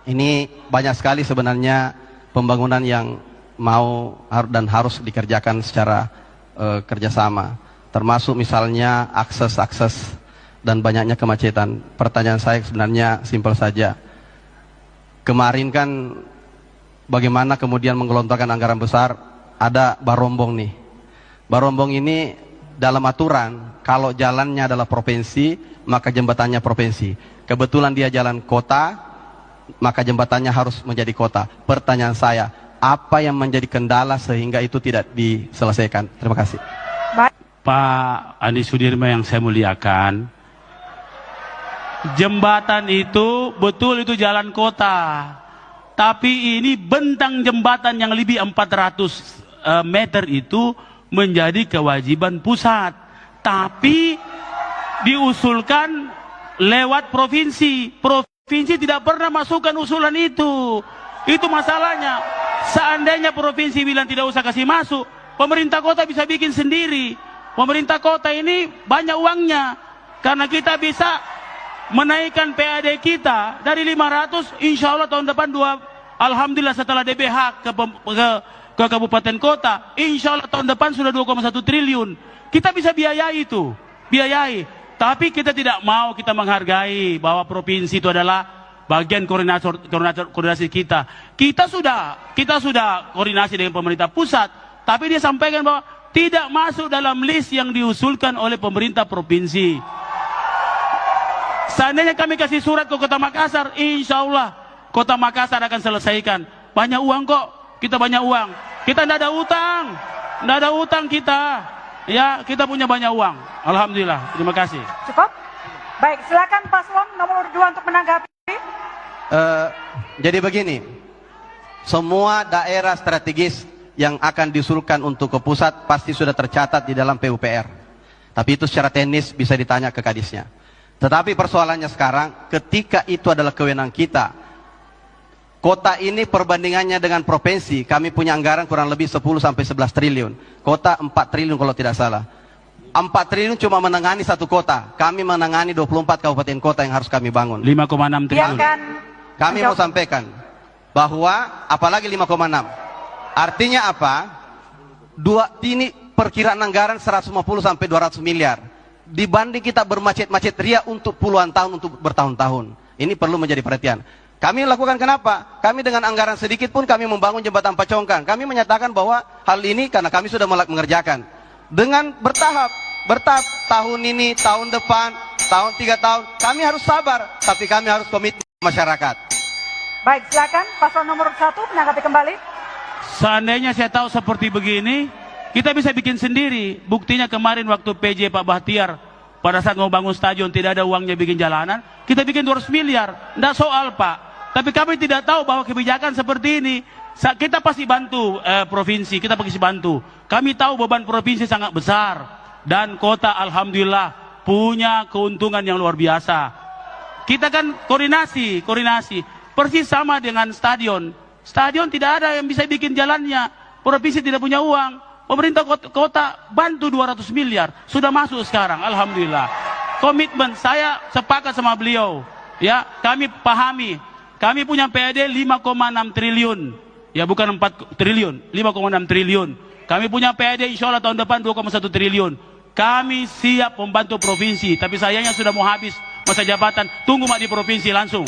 Ini banyak sekali sebenarnya pembangunan yang mau dan harus dikerjakan secara kerjasama, termasuk misalnya akses dan banyaknya kemacetan. Pertanyaan saya sebenarnya simpel saja. Kemarin kan bagaimana kemudian menggelontorkan anggaran besar, ada Barombong nih. Barombong ini dalam aturan kalau jalannya adalah provinsi, maka jembatannya provinsi. Kebetulan dia jalan kota, maka jembatannya harus menjadi kota. Pertanyaan saya, apa yang menjadi kendala sehingga itu tidak diselesaikan? Terima kasih. Pak Andi Sudirman yang saya muliakan, jembatan itu betul itu jalan kota, tapi ini bentang jembatan yang lebih 400 meter itu menjadi kewajiban pusat, tapi diusulkan lewat provinsi. Provinsi tidak pernah masukkan usulan itu masalahnya. Seandainya provinsi bilang tidak usah kasih masuk, pemerintah kota bisa bikin sendiri. Pemerintah kota ini banyak uangnya, karena kita bisa menaikkan PAD kita dari 500, insya Allah tahun depan alhamdulillah setelah DBH ke kabupaten kota, insya Allah tahun depan sudah 2,1 triliun. Kita bisa biayai itu, tapi kita tidak mau, kita menghargai bahwa provinsi itu adalah bagian koordinasi kita. Kita sudah koordinasi dengan pemerintah pusat, tapi dia sampaikan bahwa tidak masuk dalam list yang diusulkan oleh pemerintah provinsi. Seandainya kami kasih surat ke Kota Makassar, insya Allah Kota Makassar akan selesaikan. Banyak uang kok, kita banyak uang. Kita tidak ada utang kita. Ya, kita punya banyak uang. Alhamdulillah, terima kasih. Cukup? Baik, silakan paslon nomor 2 untuk menanggapi. Jadi begini, semua daerah strategis yang akan diusulkan untuk ke pusat pasti sudah tercatat di dalam PUPR. Tapi itu secara teknis bisa ditanya ke kadisnya. Tetapi persoalannya sekarang, ketika itu adalah kewenangan kita, kota ini perbandingannya dengan provinsi, kami punya anggaran kurang lebih 10-11 triliun. Kota 4 triliun kalau tidak salah. 4 triliun cuma menangani satu kota. Kami menangani 24 kabupaten kota yang harus kami bangun. 5,6 triliun. Kami mau sampaikan bahwa apalagi 5,6. Artinya apa? Ini perkiraan anggaran 150 sampai 200 miliar. Dibanding kita bermacet-macet ria untuk puluhan tahun, untuk bertahun-tahun. Ini perlu menjadi perhatian. Kami lakukan kenapa? Kami dengan anggaran sedikit pun kami membangun jembatan Pacongkang. Kami menyatakan bahwa hal ini karena kami sudah mengerjakan. Dengan bertahap, tahun ini, tahun depan, tahun 3 tahun, kami harus sabar. Tapi kami harus komitmen masyarakat. Baik, silakan paslon nomor 1 menanggapi kembali. Seandainya saya tahu seperti begini, kita bisa bikin sendiri. Buktinya kemarin waktu PJ Pak Bahtiar, pada saat mau bangun stadion tidak ada uangnya bikin jalanan, kita bikin 200 miliar. Tidak soal Pak. Tapi kami tidak tahu bahwa kebijakan seperti ini, kita pasti bantu provinsi, kita pasti bantu. Kami tahu beban provinsi sangat besar. Dan kota alhamdulillah punya keuntungan yang luar biasa. Kita kan koordinasi. Persis sama dengan stadion. Stadion tidak ada yang bisa bikin jalannya. Provinsi tidak punya uang. Pemerintah kota bantu 200 miliar. Sudah masuk sekarang, alhamdulillah. Komitmen, saya sepakat sama beliau. Ya, kami pahami. Kami punya PAD 5,6 triliun. Ya, bukan 4 triliun, 5,6 triliun. Kami punya PAD insya Allah tahun depan 2,1 triliun. Kami siap membantu provinsi. Tapi sayangnya sudah mau habis masa jabatan. Tunggu mak di provinsi langsung.